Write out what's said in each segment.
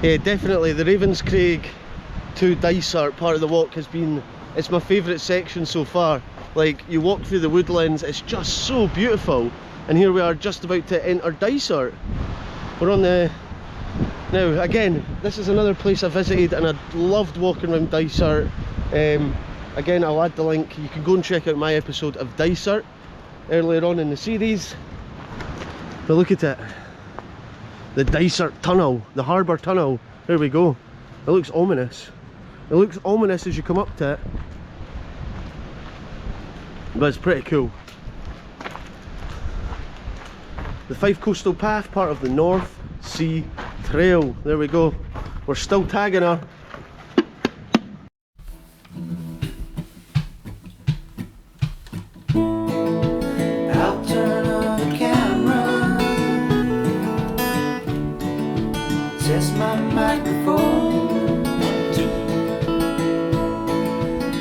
Yeah, definitely the Ravenscraig to Dysart part of the walk has been, it's my favourite section so far. Like, you walk through the woodlands, it's just so beautiful. And here we are just about to enter Dysart. We're on the, now again, this is another place I visited and I loved walking around Dysart. Again, I'll add the link, you can go and check out my episode of Dysart earlier on in the series. But look at it, the Dysart Tunnel, the harbour tunnel, there we go. It looks ominous. It looks ominous as you come up to it, but it's pretty cool. The Fife Coastal Path, part of the North Sea Trail. There we go. We're still tagging her. I'll turn on the camera, test my microphone,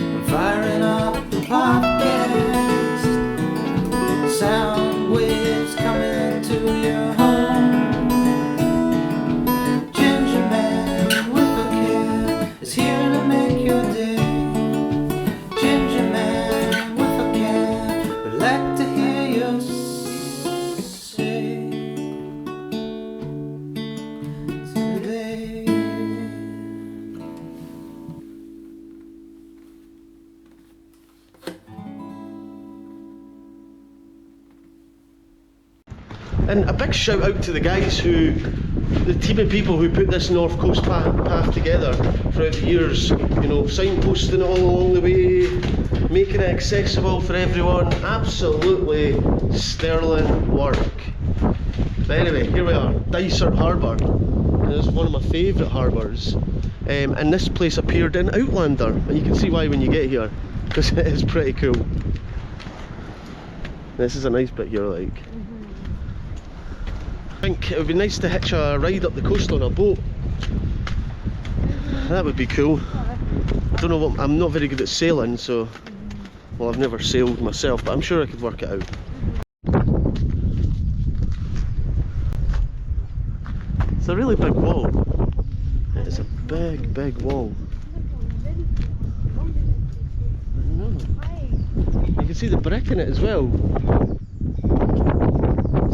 I'm firing up the podcast, sound waves coming to your home. Ginger man with a can is here to make your day. Ginger man with a can would like to hear you say today. And a big shout out to the guys who, the team of people who put this North Coast path together throughout the years. You know, signposting it all along the way, making it accessible for everyone. Absolutely sterling work. But anyway, here we are, Dysart Harbor. This is one of my favourite harbours. And this place appeared in Outlander, and you can see why when you get here, because it is pretty cool. This is a nice bit here, like. I think it would be nice to hitch a ride up the coast on a boat. That would be cool. I don't know what, I'm not very good at sailing, so, well, I've never sailed myself, but I'm sure I could work it out. It's a really big wall. It is a big, big wall. I know. You can see the brick in it as well.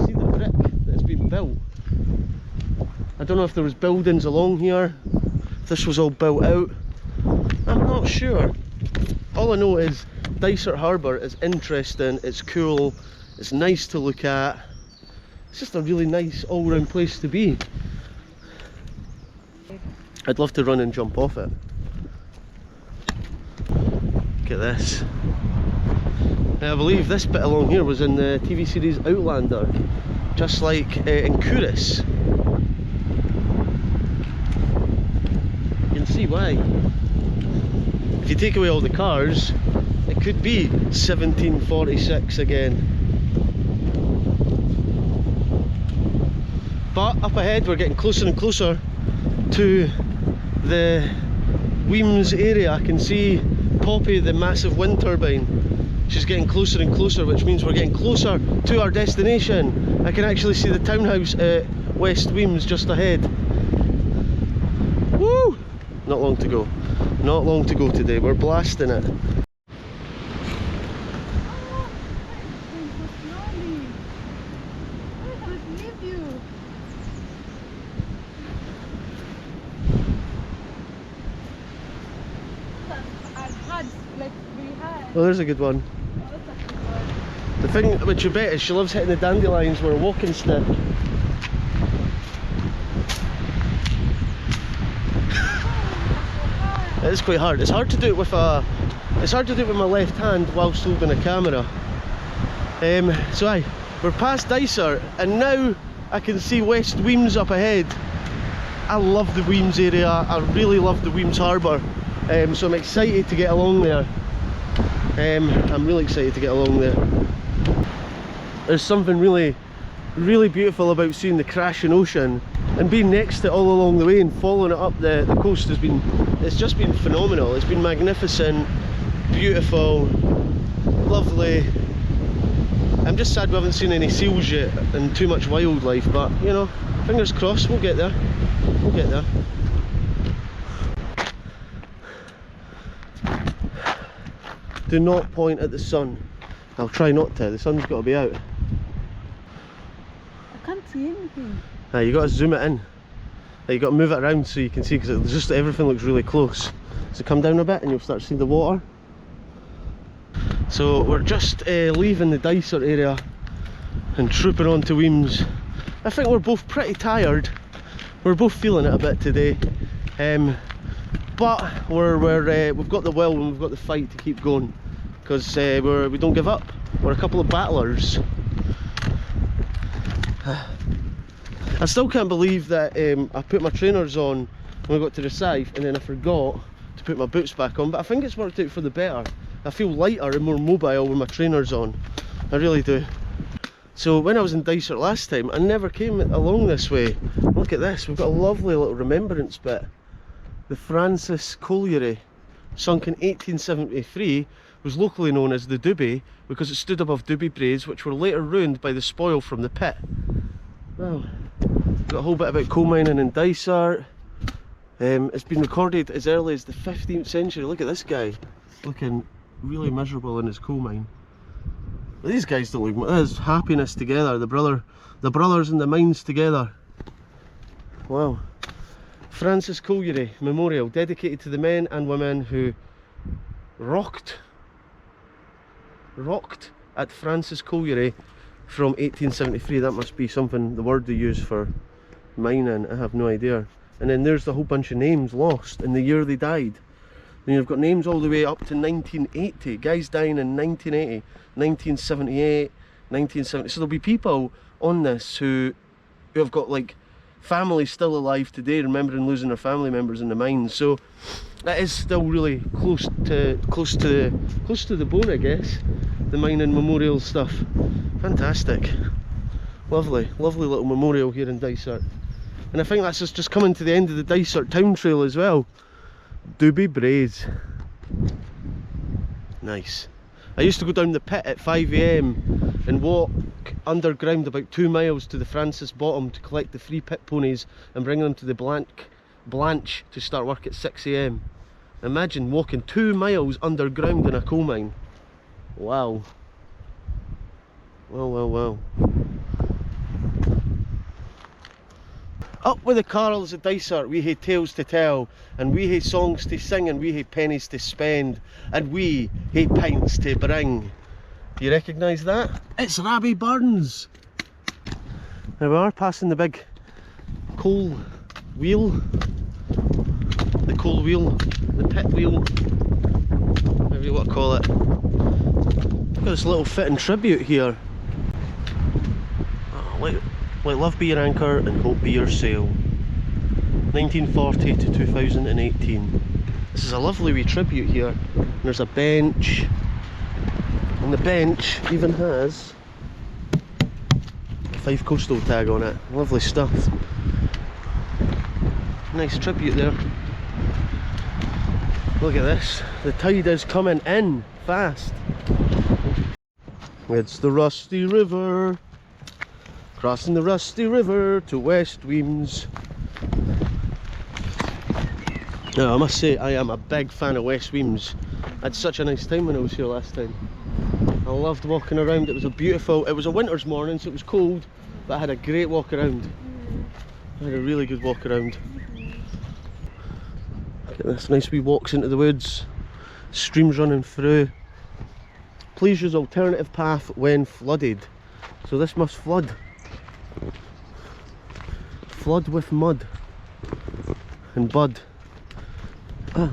See the brick that's been built. I don't know if there was buildings along here, if this was all built out. I'm not sure. All I know is Dysart Harbor is interesting, it's cool, it's nice to look at. It's just a really nice all-round place to be. I'd love to run and jump off it. Look at this. Now, I believe this bit along here was in the TV series Outlander, just like in Couris. You can see why. If you take away all the cars, it could be 1746 again. But up ahead we're getting closer and closer to the Weems area. I can see Poppy, the massive wind turbine. She's getting closer and closer, which means we're getting closer to our destination. I can actually see the townhouse at West Weems just ahead. Woo! Not long to go. Not long to go today. We're blasting it. Oh, there's a good one. The thing which you bet is she loves hitting the dandelions with a walking stick. It is quite hard. It's hard to do it with a. It's hard to do it with my left hand whilst holding a camera. So we're past Dysart and now I can see West Weems up ahead. I love the Weems area. I really love the Weems Harbour. So I'm excited to get along there. I'm really excited to get along there. There's something really beautiful about seeing the crashing ocean and being next to it all along the way and following it up the coast has been, it's just been phenomenal. It's been magnificent, beautiful, lovely. I'm just sad we haven't seen any seals yet and too much wildlife, but you know, fingers crossed, we'll get there. We'll get there. Do not point at the sun. I'll try not to, the sun's got to be out. I can't see anything. You got to zoom it in. You got to move it around so you can see, because it's just everything looks really close. So come down a bit and you'll start seeing the water. So we're just leaving the Dysart area and trooping on to Weems. I think we're both pretty tired. We're both feeling it a bit today, but we've got the will and we've got the fight to keep going, because we don't give up. We're a couple of battlers. I still can't believe that I put my trainers on when we got to the scythe and then I forgot to put my boots back on, but I think it's worked out for the better. I feel lighter and more mobile with my trainers on. I really do. So when I was in Dysart last time, I never came along this way. Look at this, we've got a lovely little remembrance bit. The Francis Colliery, sunk in 1873, was locally known as the Doobie because it stood above Doobie Braids, which were later ruined by the spoil from the pit. Wow. Got a whole bit about coal mining in Dysart. It's been recorded as early as the 15th century. Look at this guy, looking really miserable in his coal mine. But these guys don't look much. There's happiness together. The brothers in the mines together. Wow. Francis Colliery Memorial, dedicated to the men and women who rocked at Francis Colliery from 1873. That must be something, the word they use for mining. I have no idea. And then there's the whole bunch of names lost in the year they died. Then you've got names all the way up to 1980. Guys dying in 1980, 1978, 1970. So there'll be people on this who have got like families still alive today, remembering losing their family members in the mines. So that is still really close to the bone, I guess. The mining memorial stuff. Fantastic. Lovely, lovely little memorial here in Dysart. And I think that's us just coming to the end of the Dysart town trail as well. Doobie Braids. Nice. I used to go down the pit at 5 AM and walk underground about 2 miles to the Francis bottom to collect the free pit ponies and bring them to the Blanche to start work at 6 AM. Imagine walking 2 miles underground in a coal mine. Wow. Wow, wow, wow. Up with the carols of Dysart, we hae tales to tell, and we hae songs to sing, and we hae pennies to spend, and we hae pints to bring. Do you recognise that? It's Rabbie Burns! There we are, passing the big coal wheel. The coal wheel, the pit wheel, whatever you want to call it. Got this little fitting tribute here. Oh, like love be your anchor and hope be your sail. 1940 to 2018. This is a lovely wee tribute here. And there's a bench, and the bench even has a Fife Coastal tag on it. Lovely stuff. Nice tribute there. Look at this. The tide is coming in fast. It's the Rusty River. Crossing the Rusty River to West Weems. Now I must say, I am a big fan of West Weems. I had such a nice time when I was here last time. I loved walking around. It was a winter's morning, so it was cold, but I had a great walk around. I had a really good walk around. Look at this, nice wee walks into the woods. Streams running through. Please use alternative path when flooded. So this must flood. Flood with mud and bud. Ah.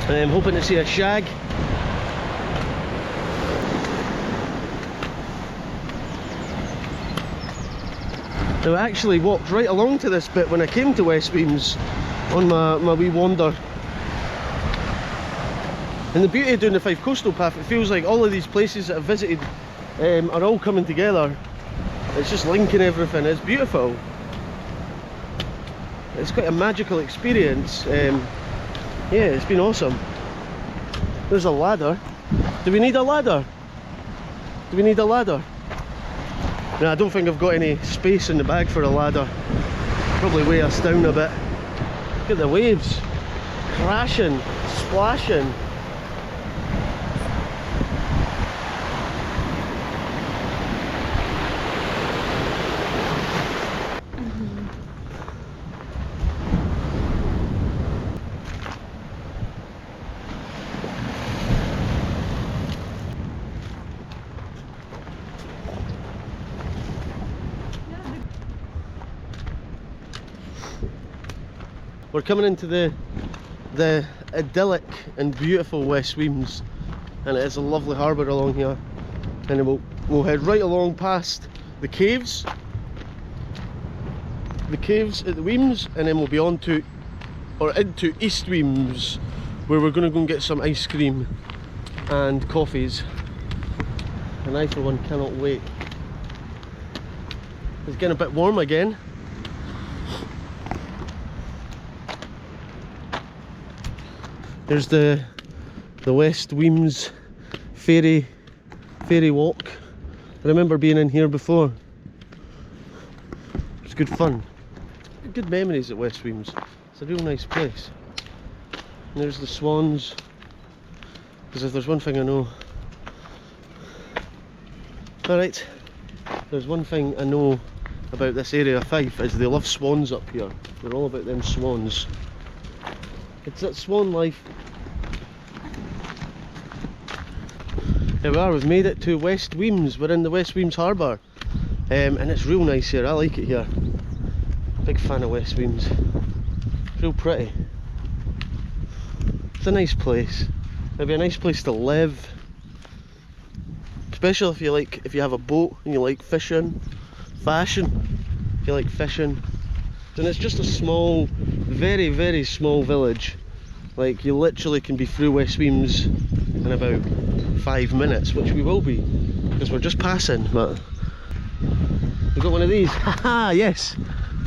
I'm hoping to see a shag. Now I actually walked right along to this bit when I came to West Weems on my wee wander. And the beauty of doing the Fife Coastal Path, it feels like all of these places that I've visited are all coming together. It's just linking everything. It's beautiful. It's quite a magical experience. Yeah, it's been awesome. There's a ladder. Do we need a ladder? Do we need a ladder? No, I don't think I've got any space in the bag for a ladder. Probably weigh us down a bit. Look at the waves. Crashing, splashing. We're coming into the idyllic and beautiful West Weems, and it is a lovely harbour along here. And then we'll head right along past the caves at the Weems, and then we'll be on to, or into East Wemyss, where we're going to go and get some ice cream and coffees. And I for one cannot wait. It's getting a bit warm again. There's the West Weems ferry walk. I remember being in here before. It was good fun. Good memories at West Weems. It's a real nice place. And there's the swans. Because if there's one thing I know... Alright, there's one thing I know about this area of Fife, is they love swans up here. They're all about them swans. It's that swan life. Here we are, we've made it to West Weems. We're in the West Weems Harbour. And it's real nice here, I like it here. Big fan of West Weems. Real pretty. It's a nice place. It'd be a nice place to live. Especially if you have a boat and you like fishing. Fashion, if you like fishing. And it's just a small, very, very small village. Like, you literally can be through West Weems in about 5 minutes, which we will be, because we're just passing. But we've got one of these. Haha, yes,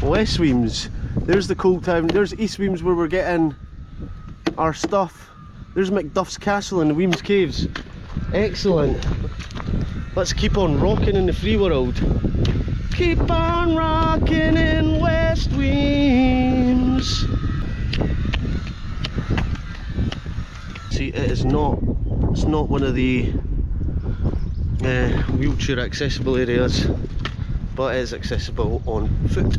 West Weems. There's the coal town. There's East Wemyss, where we're getting our stuff. There's Macduff's Castle in the Weems Caves. Excellent. Let's keep on rocking in the free world. Keep on rocking in West Weems. See, it's not one of the wheelchair accessible areas, but it is accessible on foot.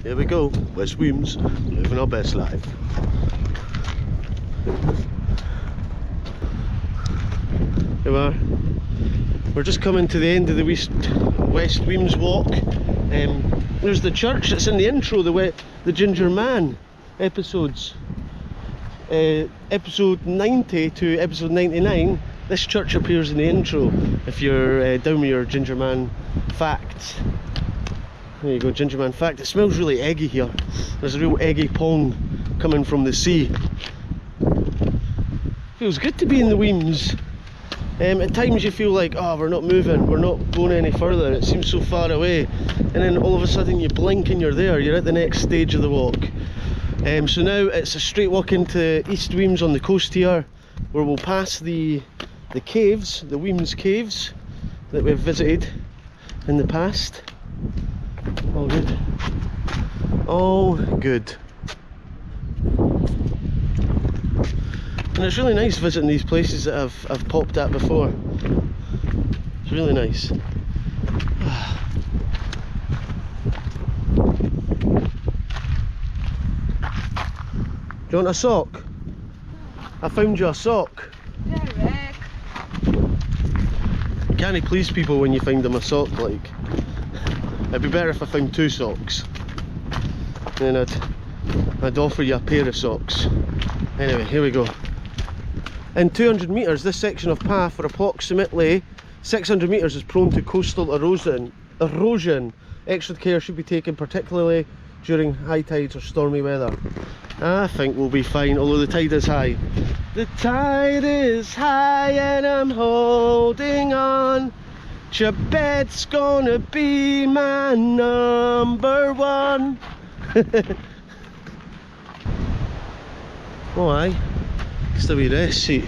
Here we go, West Weems, living our best life. Here we are. We're just coming to the end of the West Weems walk. There's the church that's in the intro, the Ginger Man episodes. Episode 90 to episode 99, this church appears in the intro. If you're down with your Ginger Man facts. There you go, Ginger Man fact. It smells really eggy here. There's a real eggy pong coming from the sea. Feels good to be in the Weems. At times you feel like, oh, we're not moving, we're not going any further, it seems so far away, and then all of a sudden you blink and you're there, you're at the next stage of the walk. So now it's a straight walk into East Wemyss on the coast here, where we'll pass the caves, the Weems Caves, that we've visited in the past. All good. All good. And it's really nice visiting these places that I've popped at before. It's really nice. Do you want a sock? I found you a sock. You can't please people when you find them a sock, like. It'd be better if I found 2 socks. And then I'd offer you a pair of socks. Anyway, here we go. In 200 metres, this section of path for approximately 600 metres is prone to coastal erosion. Extra care should be taken, particularly during high tides or stormy weather. I think we'll be fine, although the tide is high. The tide is high and I'm holding on. Chebet's gonna be my number one. Oh aye, just a wee rest seat.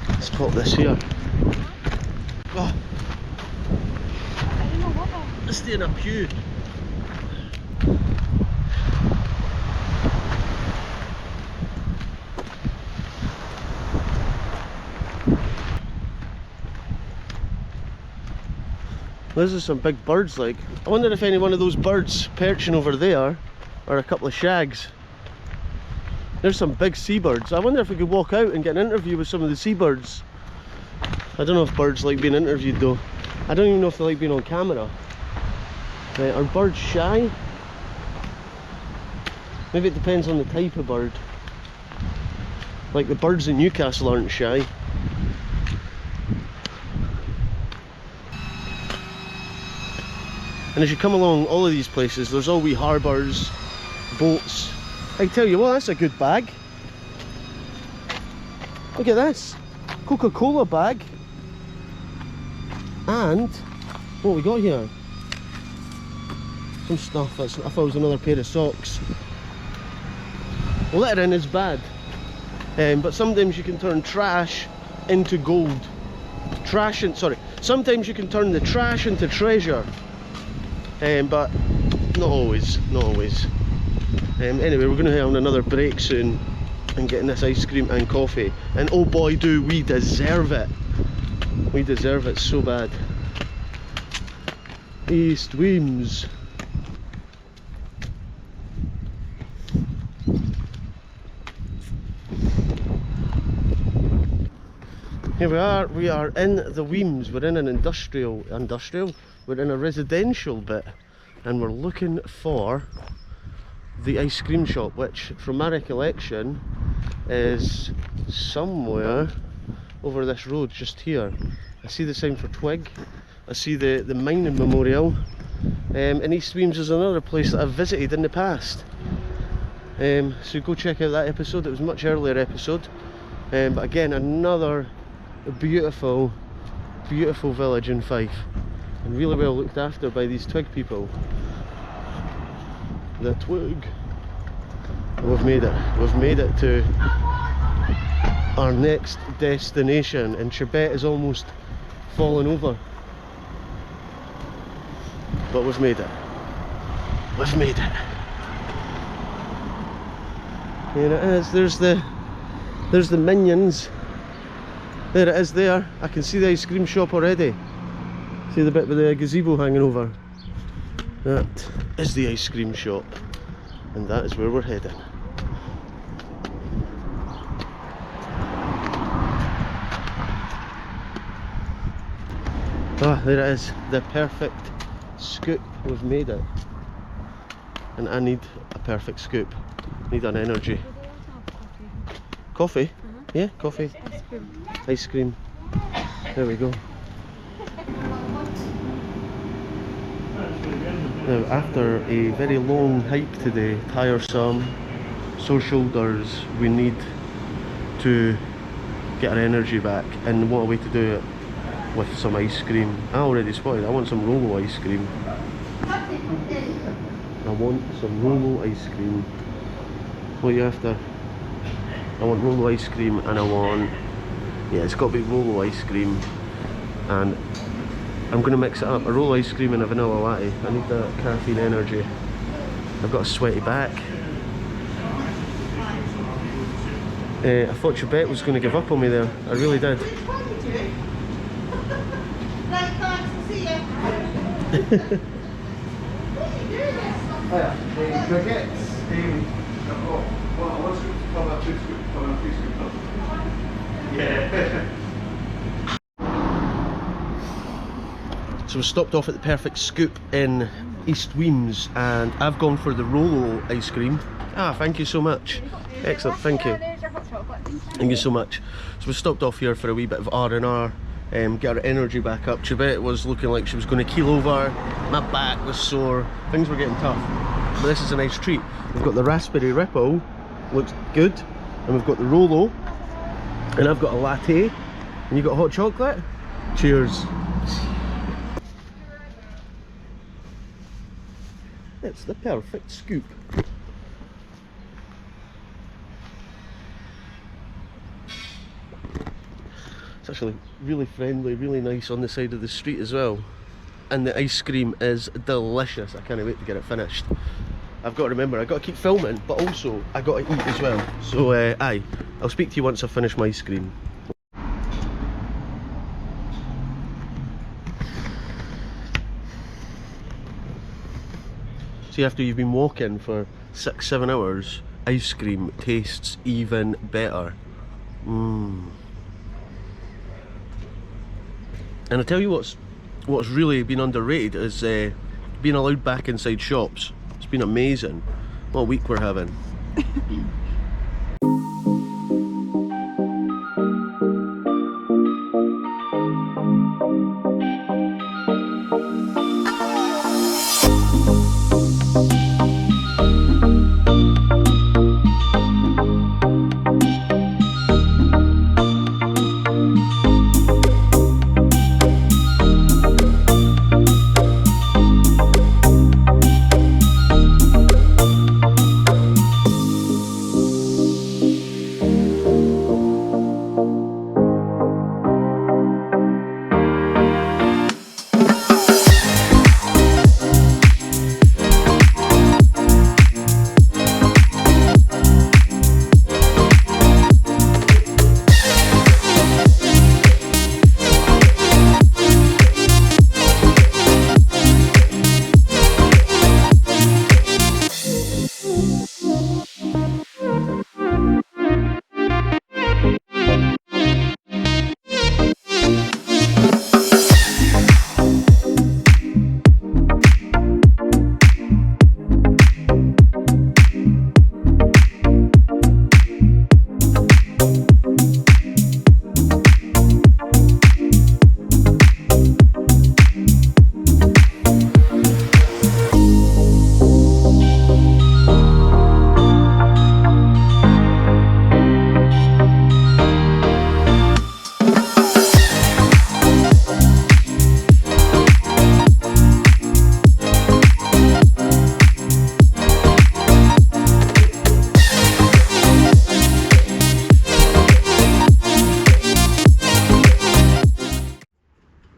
Let's pop this here. Oh. Let's stay in a pew. Those are some big birds, like. I wonder if any one of those birds perching over there are a couple of shags. There's some big seabirds. I wonder if we could walk out and get an interview with some of the seabirds. I don't know if birds like being interviewed though. I don't even know if they like being on camera. Right, are birds shy? Maybe it depends on the type of bird. Like the birds in Newcastle aren't shy. And as you come along all of these places, there's all wee harbours, boats. I tell you what, that's a good bag. Look at this. Coca-Cola bag. And what we got here? Some stuff. That's, I thought it was another pair of socks. Littering is bad. But sometimes you can turn trash into gold. Sometimes you can turn the trash into treasure. But not always, not always. Anyway, we're going to have another break soon and getting this ice cream and coffee. And oh boy, do we deserve it. We deserve it so bad. East Wemyss. Here we are in the Weems. We're in an industrial, we're in a residential bit and we're looking for the ice cream shop, which from my recollection is somewhere over this road just here. I see the sign for Twig, I see the mining memorial, and East Wemyss is another place that I've visited in the past. So go check out that episode. It was a much earlier episode, but again another beautiful village in Fife, and really well looked after by these Twig people. The Twig. And we've made it to our next destination, and Chebet is almost fallen over, but we've made it. Here it is. There's the Minions. There it is there. I can see the ice cream shop already. See the bit with the gazebo hanging over? That is the ice cream shop, and that is where we're heading. Ah, there it is. The perfect scoop. We've made it. And I need a perfect scoop. Need an energy. Coffee? Yeah, coffee. Ice cream. There we go. Now, after a very long hike today, tiresome, sore shoulders, we need to get our energy back, and what a way to do it with some ice cream. I already spotted it. I want some Rolo ice cream. I want some Rolo ice cream. What are you after? I want Rolo ice cream, and I want, yeah, it's got to be Rolo ice cream, and I'm going to mix it up, a Rolo ice cream and a vanilla latte. I need that caffeine energy. I've got a sweaty back. I thought Chebet was going to give up on me there, I really did. So we stopped off at the Perfect Scoop in East Wemyss, and I've gone for the Rolo ice cream. Ah, thank you so much. Excellent, thank you. Thank you so much. So we stopped off here for a wee bit of R&R, get our energy back up. Chebet was looking like she was going to keel over, my back was sore, things were getting tough. but this is a nice treat. We've got the raspberry ripple, looks good, and we've got the Rolo, and I've got a latte, and you got hot chocolate. Cheers. It's the perfect scoop. It's actually really friendly, really nice on the side of the street as well. And the ice cream is delicious. I can't wait to get it finished. I've got to remember, I've got to keep filming, but also I've got to eat as well. So aye, I'll speak to you once I finish my ice cream. See, after you've been walking for 6-7 hours, ice cream tastes even better. And I tell you what's really been underrated is being allowed back inside shops. It's been amazing. What a week we're having.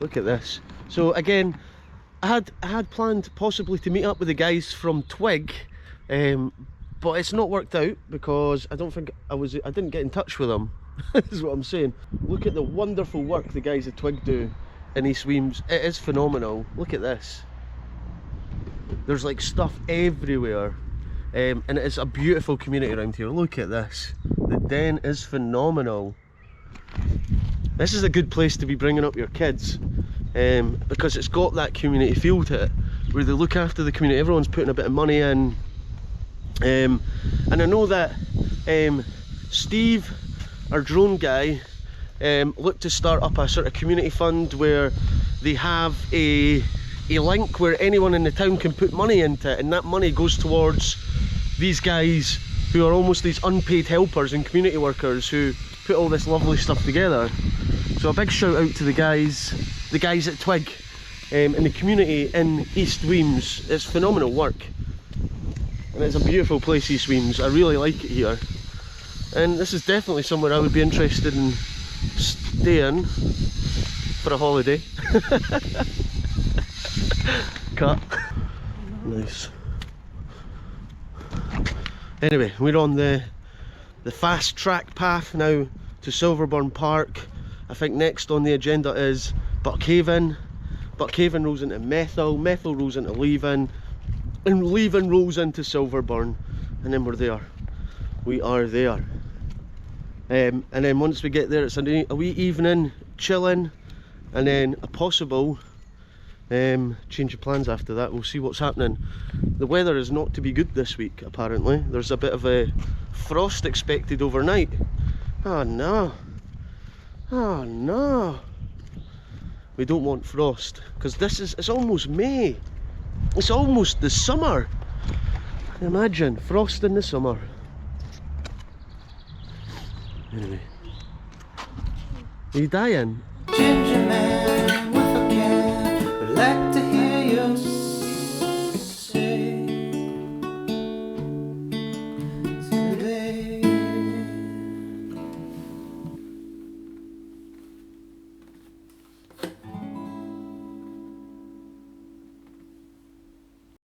Look at this. So again, I had planned possibly to meet up with the guys from Twig, but it's not worked out because I don't think I didn't get in touch with them. Is what I'm saying. Look at the wonderful work the guys at Twig do in East Wemyss. It is phenomenal. Look at this. There's like stuff everywhere, and it is a beautiful community around here. Look at this. The den is phenomenal. This is a good place to be bringing up your kids, because it's got that community feel to it, where they look after the community. Everyone's putting a bit of money in, and I know that Steve, our drone guy, looked to start up a sort of community fund where they have a link where anyone in the town can put money into it, and that money goes towards these guys who are almost these unpaid helpers and community workers who put all this lovely stuff together. So a big shout out to the guys at Twig, and the community in East Wemyss. It's phenomenal work, and it's a beautiful place, East Wemyss. I really like it here, and this is definitely somewhere I would be interested in staying for a holiday. Cut. Nice. Anyway, we're on the fast track path now to Silverburn Park. I think next on the agenda is Buckhaven. Buckhaven rolls into Methil, Methil rolls into Leven, and Leven rolls into Silverburn, and then we're there. We are there. And then once we get there, it's a wee evening chilling, and then a possible change of plans after that. We'll see what's happening. The weather is not to be good this week, apparently. There's a bit of a frost expected overnight. Oh no. Oh no. We don't want frost, because it's almost May. It's almost the summer. Imagine, frost in the summer. Anyway. Are you dying? Ginger man